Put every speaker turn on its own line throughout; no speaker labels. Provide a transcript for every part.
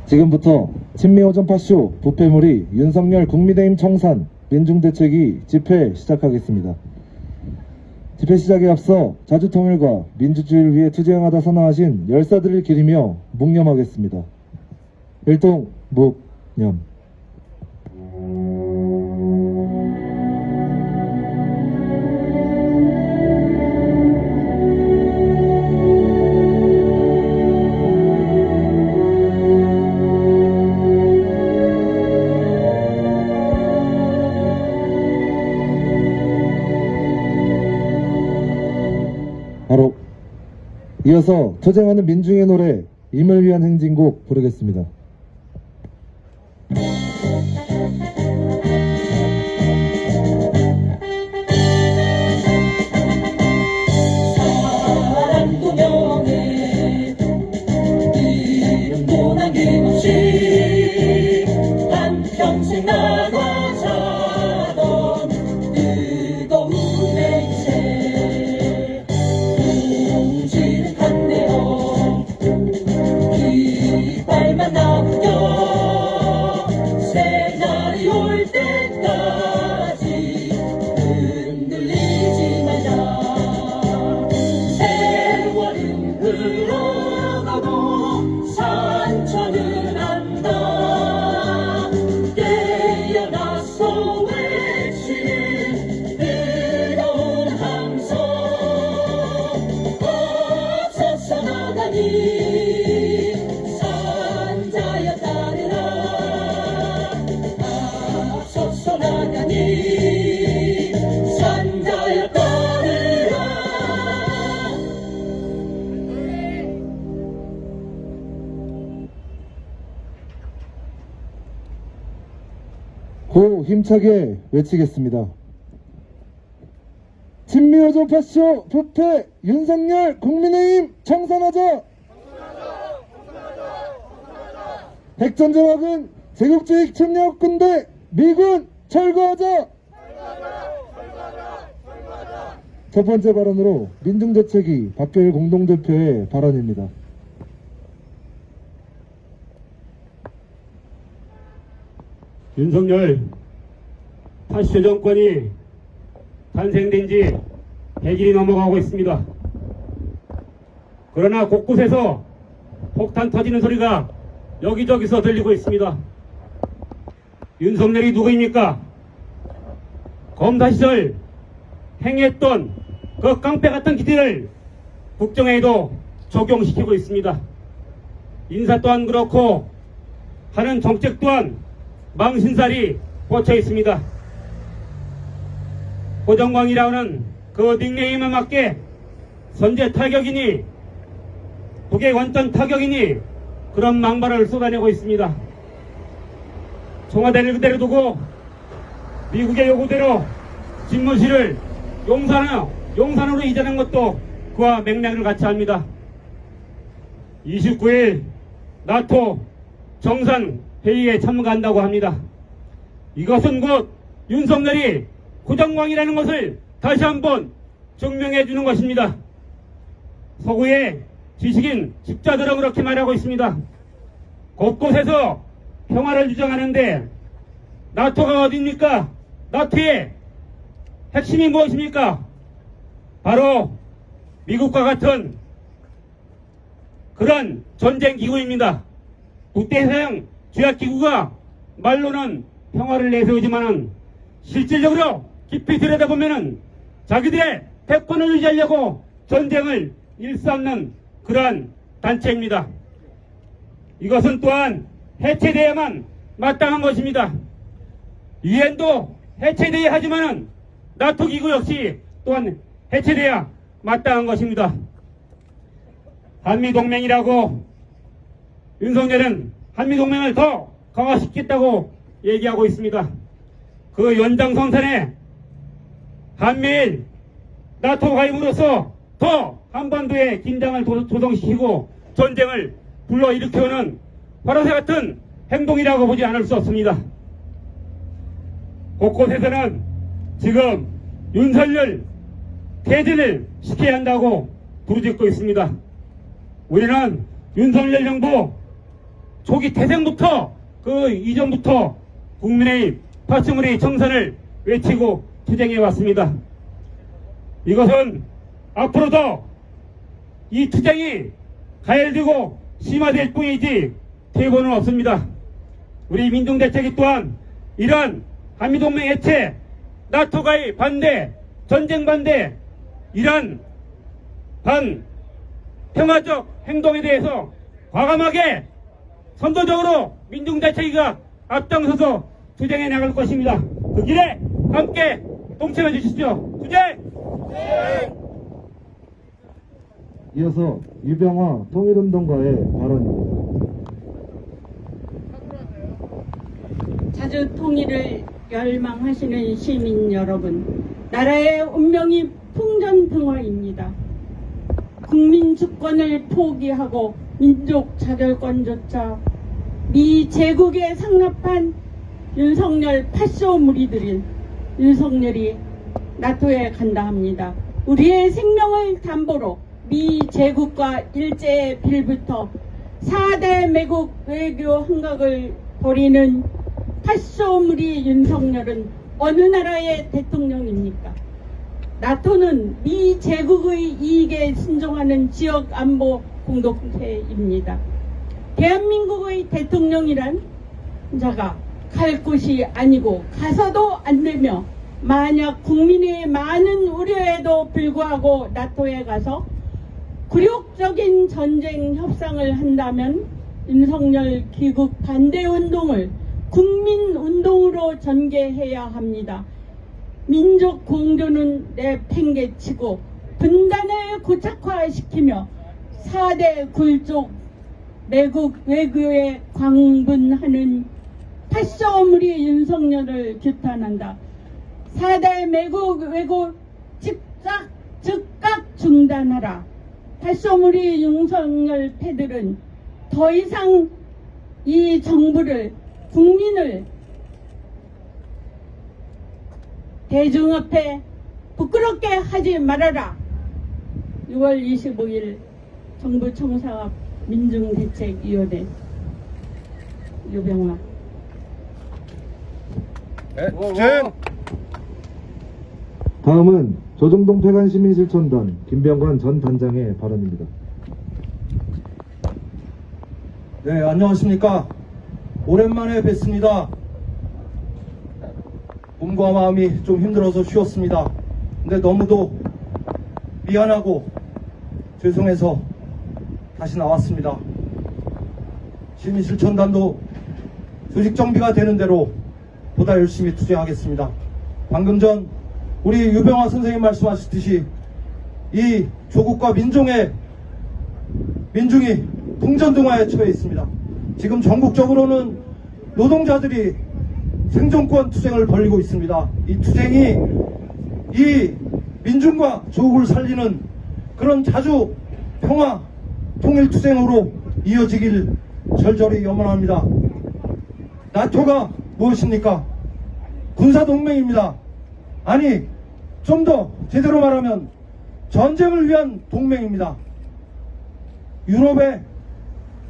지금부터 친미오전파쇼 부패물이 윤석열 국민의힘 청산 민중대책위 집회 시작하겠습니다. 집회 시작에 앞서 자주통일과 민주주의를 위해 투쟁하다 선언하신 열사들을 기리며 묵념하겠습니다. 일동 묵념. 바로 이어서 투쟁하는 민중의 노래 임을 위한 행진곡 부르겠습니다.
사랑도 명예 이름도 남김없이 한평생 나가자던 뜨거운 맹세 공지를 간내어 깃발만 남겨 새날이 올 때까지 흔들리지 말자. 세월은 흘러가고 산천은 안다. 깨어나서 외치는 뜨거운 함성 앞서서 나가니 산자여 따르라. 앞서서 나가니 산자여 따르라.
고 힘차게 외치겠습니다. 친미오전파쇼 부패 윤석열 국민의힘 청산하자! 핵전쟁학은 제국주의 침략군대 미군 철거하자! 첫 번째 발언으로 민중대책위 박교일 공동대표의 발언입니다.
윤석열 파쇼 정권이 탄생된 지 100일이 넘어가고 있습니다. 그러나 곳곳에서 폭탄 터지는 소리가 여기저기서 들리고 있습니다. 윤석열이 누구입니까? 검사 시절 행했던 그 깡패 같은 기질을 국정에도 적용시키고 있습니다. 인사 또한 그렇고 하는 정책 또한 망신살이 꽂혀 있습니다. 고정광이라는 그 닉네임에 맞게 선제 타격이니 북의 원전 타격이니 그런 망발을 쏟아내고 있습니다. 청와대를 그대로 두고 미국의 요구대로 집무실을 용산으로 이전한 것도 그와 맥락을 같이 합니다. 29일 나토 정상 회의에 참가한다고 합니다. 이것은 곧 윤석열이 고정광이라는 것을 다시 한번 증명해 주는 것입니다. 서구의 지식인 집자들은 그렇게 말하고 있습니다. 곳곳에서 평화를 주장하는데 나토가 어디입니까? 나토의 핵심이 무엇입니까? 바로 미국과 같은 그런 전쟁기구입니다. 국제해상 조약기구가 말로는 평화를 내세우지만은 실질적으로 깊이 들여다보면은 자기들의 패권을 유지하려고 전쟁을 일삼는 그러한 단체입니다. 이것은 또한 해체돼야만 마땅한 것입니다. 유엔도 해체돼야 하지만은 나토 기구 역시 또한 해체돼야 마땅한 것입니다. 한미동맹이라고 윤석열은 한미동맹을 더 강화시키겠다고 얘기하고 있습니다. 그 연장선상에 한미일 나토 가입으로서 더 한반도의 긴장을 조성시키고 전쟁을 불러일으켜오는 화로새 같은 행동이라고 보지 않을 수 없습니다. 곳곳에서는 지금 윤석열 퇴진을 시켜야 한다고 부르짖고 있습니다. 우리는 윤석열 정부 조기 태생부터 그 이전부터 국민의 파충류의 청산을 외치고 투쟁해 왔습니다. 이것은 앞으로도 이 투쟁이 가열되고 심화될 뿐이지 퇴보는 없습니다. 우리 민중대책위 또한 이러한 한미동맹 해체, 나토가의 반대, 전쟁 반대, 이러한 평화적 행동에 대해서 과감하게 선도적으로 민중대책위가 앞장서서 투쟁해 나갈 것입니다. 그 길에 함께 동참해 주십시오. 투쟁!
이어서 유병화 통일운동가의 발언입니다.
자주 통일을 열망하시는 시민 여러분, 나라의 운명이 풍전등화입니다. 국민 주권을 포기하고 민족 자결권조차 미 제국에 상납한 윤석열 파쇼 무리들인 윤석열이 나토에 간다 합니다. 우리의 생명을 담보로 미 제국과 일제의 빌부터 4대 매국 외교 행각을 벌이는 파쇼 무리 윤석열은 어느 나라의 대통령입니까? 나토는 미 제국의 이익에 순종하는 지역 안보 공동체입니다. 대한민국의 대통령이란 자가 갈 곳이 아니고 가서도 안 되며, 만약 국민의 많은 우려에도 불구하고 나토에 가서 굴욕적인 전쟁 협상을 한다면 윤석열 귀국 반대 운동을 국민운동으로 전개해야 합니다. 민족 공존은 내팽개치고 분단을 고착화시키며 4대 굴족 매국 외교에 광분하는 파쇼무리 윤석열을 규탄한다. 4대 매국 외교 즉각 중단하라. 파쇼무리 윤석열 패들은 더 이상 이 정부를, 국민을 대중 앞에 부끄럽게 하지 말아라. 6월 25일 정부 청사 민중대책위원회 유병화.
투쟁!
다음은 조정동 폐간시민실천단 김병관 전 단장의 발언입니다.
네, 안녕하십니까. 오랜만에 뵙습니다. 몸과 마음이 좀 힘들어서 쉬었습니다. 근데 너무도 미안하고 죄송해서 다시 나왔습니다. 시민실천단도 조직 정비가 되는 대로 보다 열심히 투쟁하겠습니다. 방금 전 우리 유병화 선생님 말씀하셨듯이 이 조국과 민중이 풍전등화에 처해 있습니다. 지금 전국적으로는 노동자들이 생존권 투쟁을 벌이고 있습니다. 이 투쟁이 이 민중과 조국을 살리는 그런 자주 평화 통일 투쟁으로 이어지길 절절히 염원합니다. 나토가 무엇입니까? 군사동맹입니다. 아니, 좀 더 제대로 말하면 전쟁을 위한 동맹입니다. 유럽의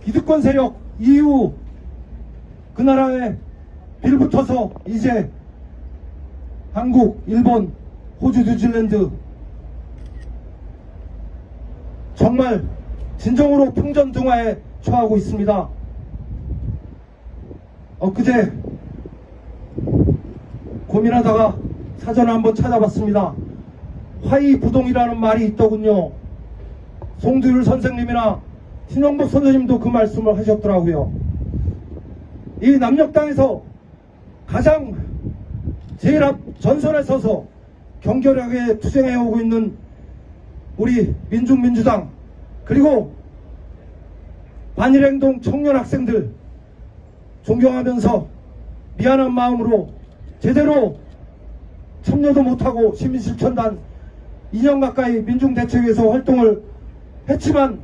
기득권 세력 EU, 그 나라에 빌붙어서 이제 한국, 일본, 호주, 뉴질랜드 정말 진정으로 풍전등화에 처하고 있습니다. 엊그제 고민하다가 사전을 한번 찾아봤습니다. 화이부동이라는 말이 있더군요. 송두율 선생님이나 신영복 선생님도 그 말씀을 하셨더라고요. 이 남녘땅에서 가장 제일 앞 전선에 서서 격렬하게 투쟁해오고 있는 우리 민중민주당, 그리고 반일행동 청년 학생들 존경하면서 미안한 마음으로 제대로 참여도 못하고 시민실천단 2년 가까이 민중대책위에서 활동을 했지만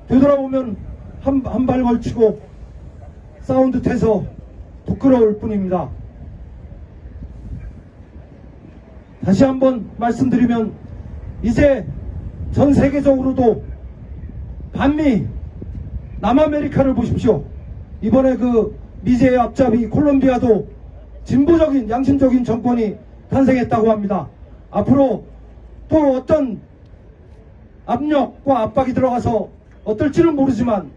되돌아보면 한 발 걸치고 싸운 듯해서 부끄러울 뿐입니다. 다시 한번 말씀드리면 이제 전 세계적으로도 반미 남아메리카를 보십시오. 이번에 그 미제의 앞잡이 콜롬비아도 진보적인 양심적인 정권이 탄생했다고 합니다. 앞으로 또 어떤 압력과 압박이 들어가서 어떨지는 모르지만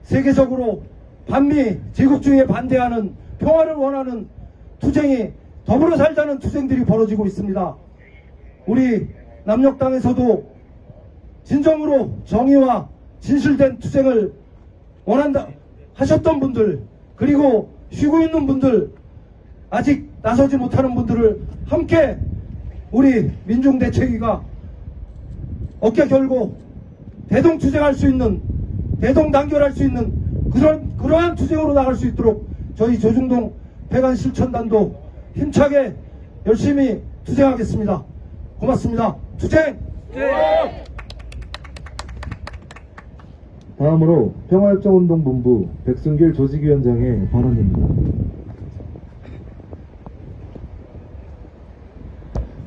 세계적으로 반미 제국주의에 반대하는 평화를 원하는 투쟁이 더불어 살자는 투쟁들이 벌어지고 있습니다. 우리 남녘땅에서도 진정으로 정의와 진실된 투쟁을 원한다 하셨던 분들, 그리고 쉬고 있는 분들, 아직 나서지 못하는 분들을 함께 우리 민중대책위가 어깨 결고 대동투쟁할 수 있는, 대동단결할 수 있는 그러한 투쟁으로 나갈 수 있도록 저희 조중동 백안실천단도 힘차게 열심히 투쟁하겠습니다. 고맙습니다. 투쟁!
다음으로 평화협정운동본부 백승길 조직위원장의 발언입니다.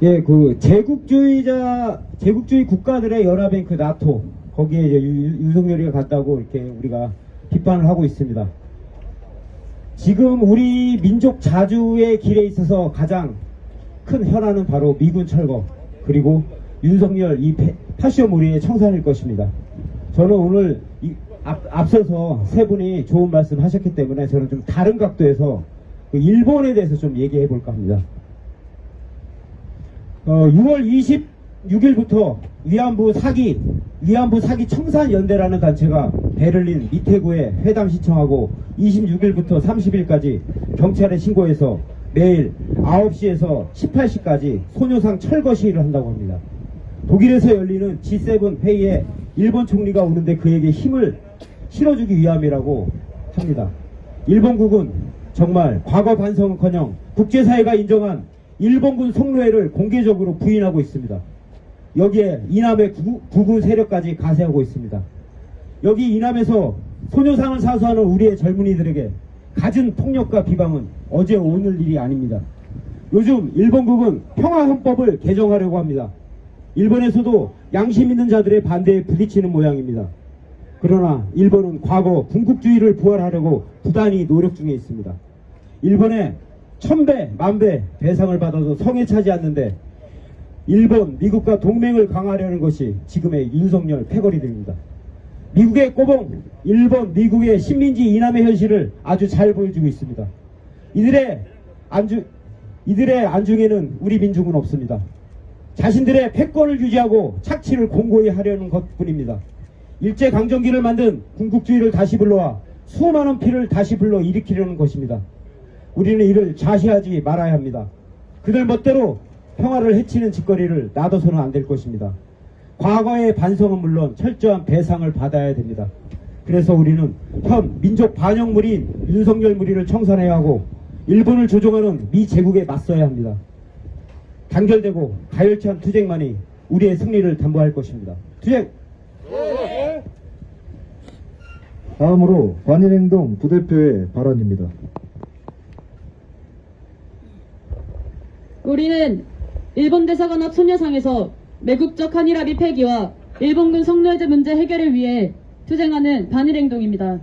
예, 그 제국주의 국가들의 연합인 그 나토, 거기에 이제 윤석열이가 갔다고 이렇게 우리가 비판을 하고 있습니다. 지금 우리 민족 자주의 길에 있어서 가장 큰 현안은 바로 미군 철거, 그리고 윤석열 이 파쇼무리의 청산일 것입니다. 저는 오늘 앞서서 세 분이 좋은 말씀 하셨기 때문에 저는 좀 다른 각도에서 그 일본에 대해서 좀 얘기해 볼까 합니다. 6월 26일부터 위안부 사기 청산연대라는 단체가 베를린 미테구에 회담 신청하고 26일부터 30일까지 경찰에 신고해서 매일 9시에서 18시까지 소녀상 철거 시위를 한다고 합니다. 독일에서 열리는 G7 회의에 일본 총리가 오는데 그에게 힘을 실어주기 위함이라고 합니다. 일본국은 정말 과거 반성은커녕 국제사회가 인정한 일본군 성노예를 공개적으로 부인하고 있습니다. 여기에 이남의 구구 세력까지 가세하고 있습니다. 여기 이남에서 소녀상을 사수하는 우리의 젊은이들에게 갖은 폭력과 비방은 어제 오늘 일이 아닙니다. 요즘 일본국은 평화헌법을 개정하려고 합니다. 일본에서도 양심 있는 자들의 반대에 부딪히는 모양입니다. 그러나 일본은 과거 군국주의를 부활하려고 부단히 노력 중에 있습니다. 일본에 1000배, 10,000배 배상을 받아도 성에 차지 않는데 일본, 미국과 동맹을 강화하려는 것이 지금의 윤석열 패거리들입니다. 미국의 꼬봉, 일본, 미국의 식민지 이남의 현실을 아주 잘 보여주고 있습니다. 이들의 안중에는 우리 민중은 없습니다. 자신들의 패권을 유지하고 착취를 공고히 하려는 것뿐입니다. 일제강점기를 만든 군국주의를 다시 불러와 수많은 피를 다시 불러 일으키려는 것입니다. 우리는 이를 좌시하지 말아야 합니다. 그들 멋대로 평화를 해치는 짓거리를 놔둬서는 안 될 것입니다. 과거의 반성은 물론 철저한 배상을 받아야 됩니다. 그래서 우리는 현 민족 반역무리인 윤석열 무리를 청산해야 하고 일본을 조종하는 미 제국에 맞서야 합니다. 단결되고 가열찬 투쟁만이 우리의 승리를 담보할 것입니다. 투쟁!
다음으로 관일행동 부대표의 발언입니다.
우리는 일본 대사관 앞 소녀상에서 매국적 한일합의 폐기와 일본군 성노예제 문제 해결을 위해 투쟁하는 반일행동입니다.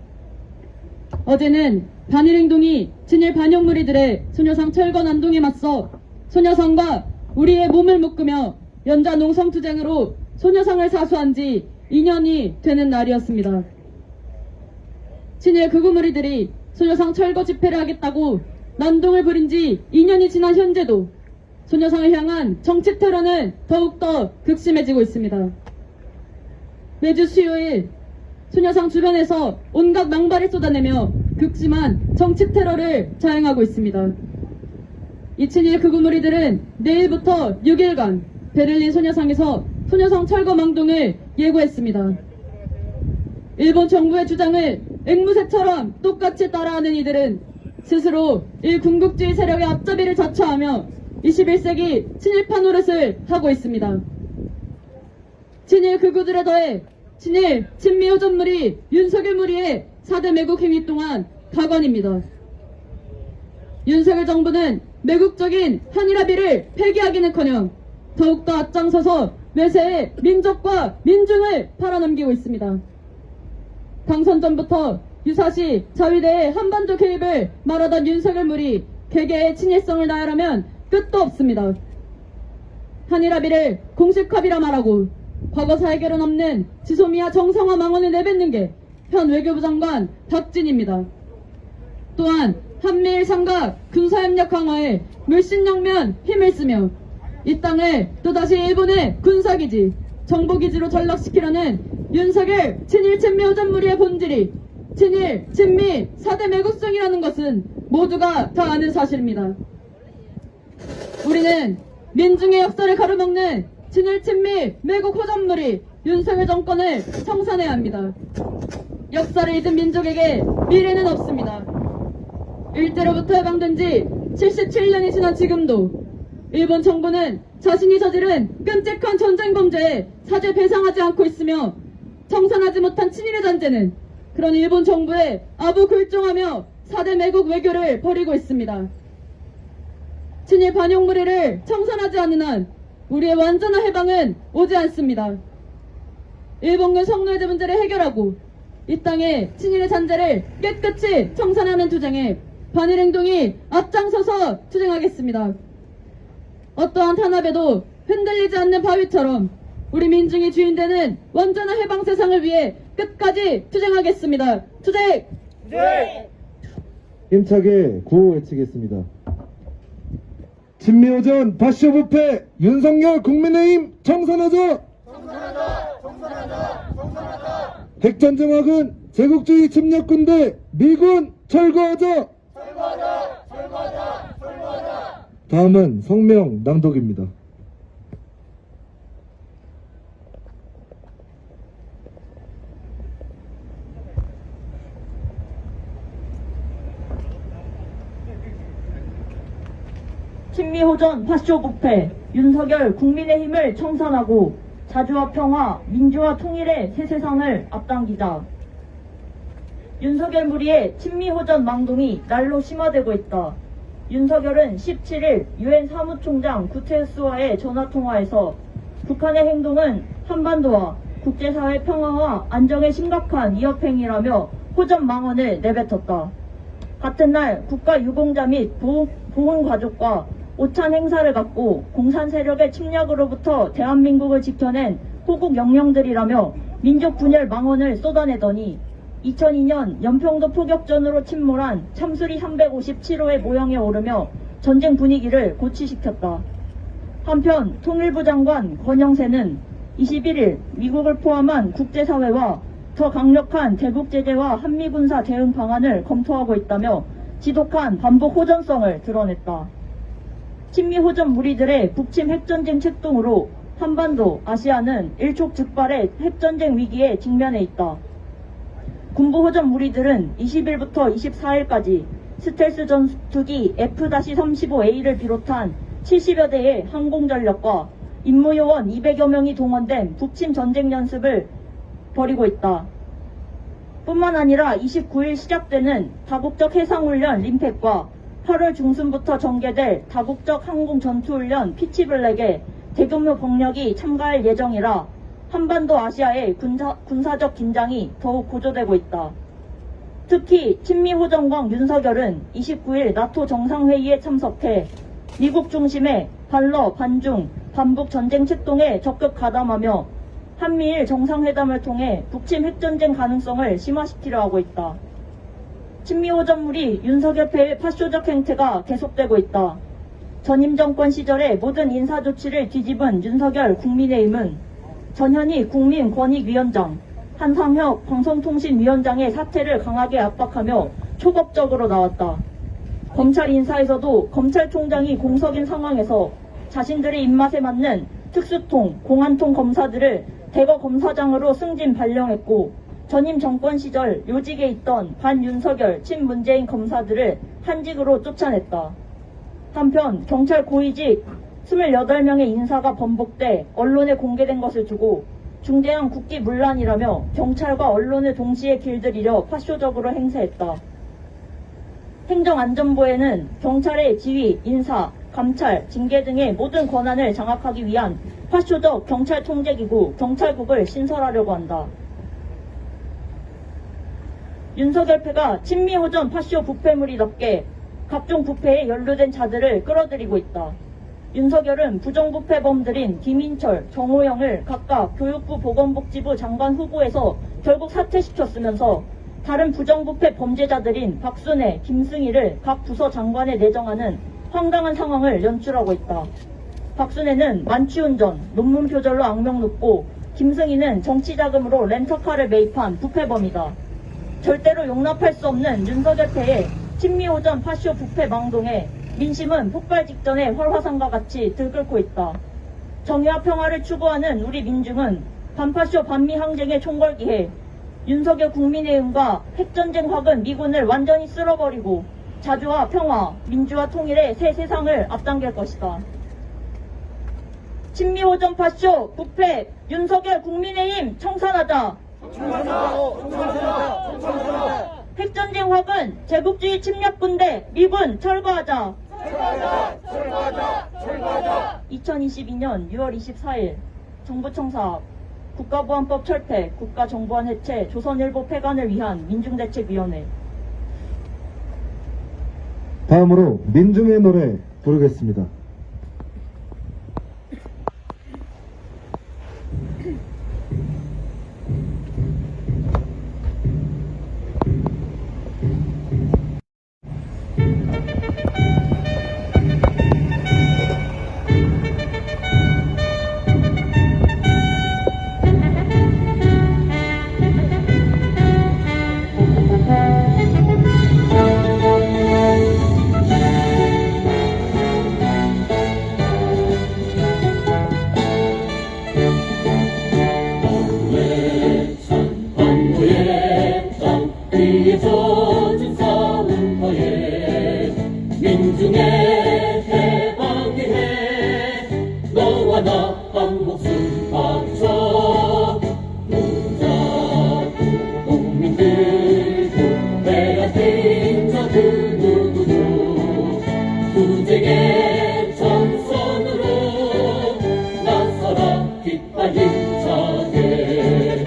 어제는 반일행동이 친일 반역무리들의 소녀상 철거 난동에 맞서 소녀상과 우리의 몸을 묶으며 연좌 농성투쟁으로 소녀상을 사수한 지 2년이 되는 날이었습니다. 친일 극우무리들이 소녀상 철거 집회를 하겠다고 난동을 부린 지 2년이 지난 현재도 소녀상을 향한 정치 테러는 더욱더 극심해지고 있습니다. 매주 수요일 소녀상 주변에서 온갖 망발을 쏟아내며 극심한 정치 테러를 자행하고 있습니다. 이 친일 극우무리들은 내일부터 6일간 베를린 소녀상에서 소녀상 철거 망동을 예고했습니다. 일본 정부의 주장을 앵무새처럼 똑같이 따라하는 이들은 스스로 일군국주의 세력의 앞잡이를 자처하며 21세기 친일파 노릇을 하고 있습니다. 친일 극우들에 더해 친일 친미호전무리 윤석열 무리의 4대 매국 행위 동안 가관입니다. 윤석열 정부는 매국적인 한일합의를 폐기하기는커녕 더욱더 앞장서서 외세의 민족과 민중을 팔아넘기고 있습니다. 당선 전부터 유사시 자위대의 한반도 개입을 말하던 윤석열물이 개개의 친일성을 나열하면 끝도 없습니다. 한일합의를 공식 합의라 말하고 과거 사회결은 없는 지소미아 정상화 망언을 내뱉는 게 현 외교부 장관 박진입니다. 또한 한미일 삼각 군사협력 강화에 물신양면 힘을 쓰며 이 땅을 또다시 일본의 군사기지, 정보기지로 전락시키려는 윤석열 친일 친미 호전무리의 본질이 친일, 친미, 4대 매국성이라는 것은 모두가 다 아는 사실입니다. 우리는 민중의 역사를 가로막는 친일, 친미, 매국 호전무리 윤석열 정권을 청산해야 합니다. 역사를 잊은 민족에게 미래는 없습니다. 일제로부터 해방된 지 77년이 지난 지금도 일본 정부는 자신이 저지른 끔찍한 전쟁 범죄에 사죄 배상하지 않고 있으며 청산하지 못한 친일의 잔재는 그런 일본 정부에 아부굴종하며 4대 매국 외교를 벌이고 있습니다. 친일 반역 무리를 청산하지 않는 한 우리의 완전한 해방은 오지 않습니다. 일본군 성노예제 문제를 해결하고 이 땅의 친일의 잔재를 깨끗이 청산하는 투쟁에 반일행동이 앞장서서 투쟁하겠습니다. 어떠한 탄압에도 흔들리지 않는 바위처럼 우리 민중이 주인되는 완전한 해방 세상을 위해 끝까지 투쟁하겠습니다. 투쟁!
힘차게 구호 외치겠습니다. 친미호전 바쇼부패 윤석열 국민의힘 청산하자! 핵전쟁학은 제국주의 침략군대 미군 철거하자! 다음은 성명 낭독입니다.
친미호전 파쇼부패 윤석열 국민의힘을 청산하고 자주와 평화, 민주화 통일의 새 세상을 앞당기자. 윤석열 무리의 친미호전 망동이 날로 심화되고 있다. 윤석열은 17일 유엔 사무총장 구테르스와의 전화통화에서 북한의 행동은 한반도와 국제사회 평화와 안정에 심각한 위협행위라며 호전 망언을 내뱉었다. 같은 날 국가유공자 및 보훈가족과 오찬 행사를 갖고 공산 세력의 침략으로부터 대한민국을 지켜낸 호국 영령들이라며 민족 분열 망언을 쏟아내더니 2002년 연평도 포격전으로 침몰한 참수리 357호의 모형에 오르며 전쟁 분위기를 고취시켰다. 한편 통일부 장관 권영세는 21일 미국을 포함한 국제사회와 더 강력한 대북 제재와 한미군사 대응 방안을 검토하고 있다며 지독한 반복 호전성을 드러냈다. 친미호전 무리들의 북침 핵전쟁 책동으로 한반도, 아시아는 일촉즉발의 핵전쟁 위기에 직면해 있다. 군부호전 무리들은 20일부터 24일까지 스텔스 전투기 F-35A를 비롯한 70여 대의 항공전력과 임무요원 200여 명이 동원된 북침 전쟁 연습을 벌이고 있다. 뿐만 아니라 29일 시작되는 다국적 해상훈련 림팩과 8월 중순부터 전개될 다국적 항공전투훈련 피치블랙에 대규모 병력이 참가할 예정이라 한반도 아시아의 군사적 긴장이 더욱 고조되고 있다. 특히 친미호전광 윤석열은 29일 나토 정상회의에 참석해 미국 중심의 반러, 반중, 반북 전쟁 책동에 적극 가담하며 한미일 정상회담을 통해 북침 핵전쟁 가능성을 심화시키려 하고 있다. 친미호전물이 윤석열 패의 파쇼적 행태가 계속되고 있다. 전임 정권 시절의 모든 인사조치를 뒤집은 윤석열 국민의힘은 전현희 국민권익위원장, 한상혁 방송통신위원장의 사퇴를 강하게 압박하며 초법적으로 나왔다. 검찰 인사에서도 검찰총장이 공석인 상황에서 자신들의 입맛에 맞는 특수통, 공안통 검사들을 대거 검사장으로 승진 발령했고 전임 정권 시절 요직에 있던 반윤석열, 친문재인 검사들을 한직으로 쫓아냈다. 한편 경찰 고위직 28명의 인사가 번복돼 언론에 공개된 것을 두고 중대한 국기문란이라며 경찰과 언론을 동시에 길들이려 파쇼적으로 행세했다. 행정안전부에는 경찰의 지휘, 인사, 감찰, 징계 등의 모든 권한을 장악하기 위한 파쇼적 경찰 통제기구 경찰국을 신설하려고 한다. 윤석열패가 친미호전 파쇼 부패물이답게 각종 부패에 연루된 자들을 끌어들이고 있다. 윤석열은 부정부패범들인 김인철, 정호영을 각각 교육부 보건복지부 장관 후보에서 결국 사퇴시켰으면서 다른 부정부패 범죄자들인 박순애, 김승희를 각 부서 장관에 내정하는 황당한 상황을 연출하고 있다. 박순애는 만취운전, 논문 표절로 악명 높고 김승희는 정치자금으로 렌터카를 매입한 부패범이다. 절대로 용납할 수 없는 윤석열패의 친미호전 파쇼 부패 망동에 민심은 폭발 직전에 활화산과 같이 들끓고 있다. 정의와 평화를 추구하는 우리 민중은 반파쇼 반미 항쟁의 총궐기에 윤석열 국민의힘과 핵전쟁 확은 미군을 완전히 쓸어버리고 자주와 평화, 민주화 통일의 새 세상을 앞당길 것이다. 친미호전 파쇼 부패 윤석열 국민의힘 청산하자. 핵전쟁 확은 제국주의 침략군대 미군 철거하자. 2022년 6월 24일 정부청사 국가보안법 철폐, 국가정보원 해체, 조선일보 폐간을 위한 민중대책위원회.
다음으로 민중의 노래 부르겠습니다.
젖은 싸움터에 민중의 해방을 해 너와 나 한 목숨 바쳐 모자 국민들 부패한 행자 그 누구도 투쟁의 전선으로 나서라 깃발 힘차게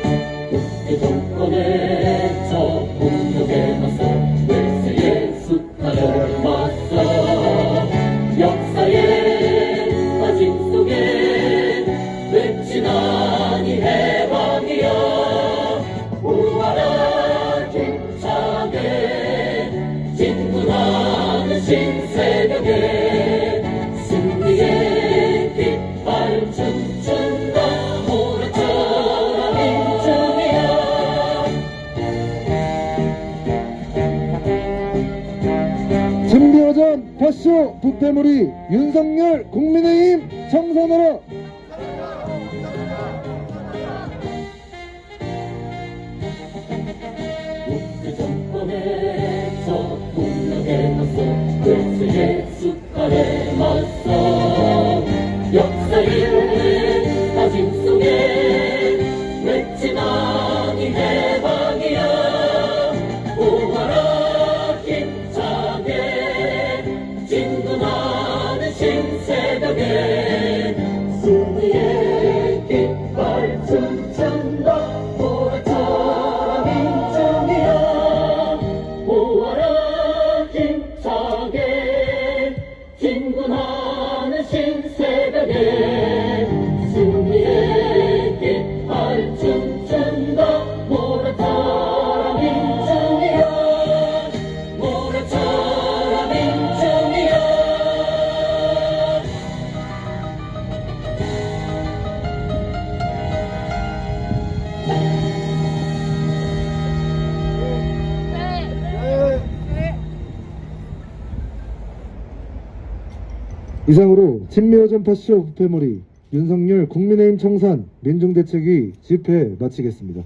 국제 정권의 저 공격에 맞서 외세의 숫하를 맞서 역사의 가진 속에 외치나니 해방이여 우하라 힘차게 진군하는 신새벽에 승리의 깃발 춤춘다 몰아쳐라 민중이여.
친미호전 파쇼 부패물이 윤석열 국민의힘 청산하라.
국제 정권의 저 폭력에 맞서 외세의 숫발에 맞서 역사의 다짐 속에 외치나니 해방이여 우하라 힘차게 진군하는 신새벽에 승리의 깃발 춤춘다 몰아쳐라 민중이여 모아라 힘차게 진군하는 신새벽에 승리의 깃발 춤춘다 몰아쳐라 민중이여 몰아쳐라 민중이여.
이상으로 친미호전 파쇼 부패물이 윤석열 국민의힘 청산 민중대책위 집회 마치겠습니다.